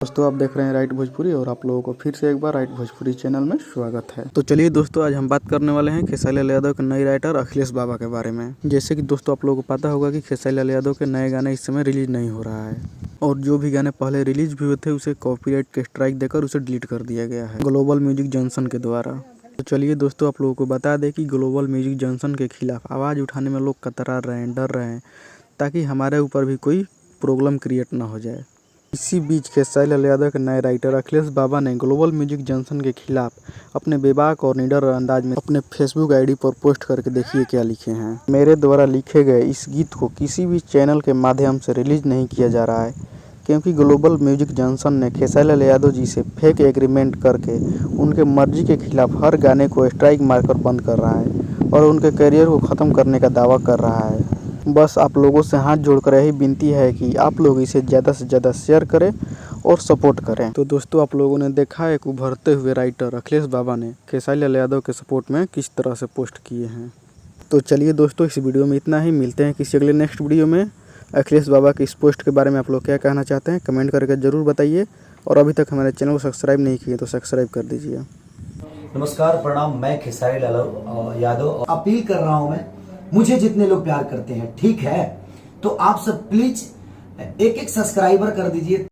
दोस्तों आप देख रहे हैं राइट भोजपुरी और आप लोगों को फिर से एक बार राइट भोजपुरी चैनल में स्वागत है। तो चलिए दोस्तों, आज हम बात करने वाले हैं खेसारी लाल यादव के नए राइटर अखिलेश बाबा के बारे में। जैसे कि दोस्तों आप लोगों को पता होगा कि खेसारी लाल यादव के नए गाने इस समय रिलीज नहीं हो रहा है और जो भी गाने पहले रिलीज भी हुए थे उसे कॉपीराइट के स्ट्राइक देकर उसे डिलीट कर दिया गया है ग्लोबल म्यूजिक जंक्शन के द्वारा। तो चलिए दोस्तों, आप लोगों को बता दें कि ग्लोबल म्यूजिक जंक्शन के खिलाफ आवाज़ उठाने में लोग कतरा रहे हैं, डर रहे हैं, ताकि हमारे ऊपर भी कोई प्रॉब्लम क्रिएट ना हो जाए। इसी बीच खेसारी लाल यादव के नए राइटर अखिलेश बाबा ने ग्लोबल म्यूजिक जंक्शन के खिलाफ अपने बेबाक और निडर अंदाज में अपने फेसबुक आईडी पर पोस्ट करके देखिए क्या लिखे हैं। मेरे द्वारा लिखे गए इस गीत को किसी भी चैनल के माध्यम से रिलीज नहीं किया जा रहा है, क्योंकि ग्लोबल म्यूजिक जंक्शन ने खेसारी लाल यादव जी से फेक एग्रीमेंट करके उनके मर्जी के खिलाफ हर गाने को स्ट्राइक मारकर बंद कर रहा है और उनके करियर को ख़त्म करने का दावा कर रहा है। बस आप लोगों से हाथ जोड़कर यही विनती है कि आप लोग इसे ज़्यादा से ज़्यादा शेयर करें और सपोर्ट करें। तो दोस्तों आप लोगों ने देखा एक उभरते हुए राइटर अखिलेश बाबा ने खेसारी लाल यादव के सपोर्ट में किस तरह से पोस्ट किए हैं। तो चलिए दोस्तों, इस वीडियो में इतना ही। मिलते हैं किसी अगले नेक्स्ट वीडियो में। अखिलेश बाबा की इस पोस्ट के बारे में आप लोग क्या कहना चाहते हैं कमेंट करके ज़रूर बताइए, और अभी तक हमारे चैनल को सब्सक्राइब नहीं किए तो सब्सक्राइब कर दीजिए। नमस्कार, प्रणाम। मैं खेसारी लाल यादव अपील कर रहा हूं। मैं मुझे जितने लोग प्यार करते हैं, ठीक है, तो आप सब प्लीज एक एक सब्सक्राइबर कर दीजिए।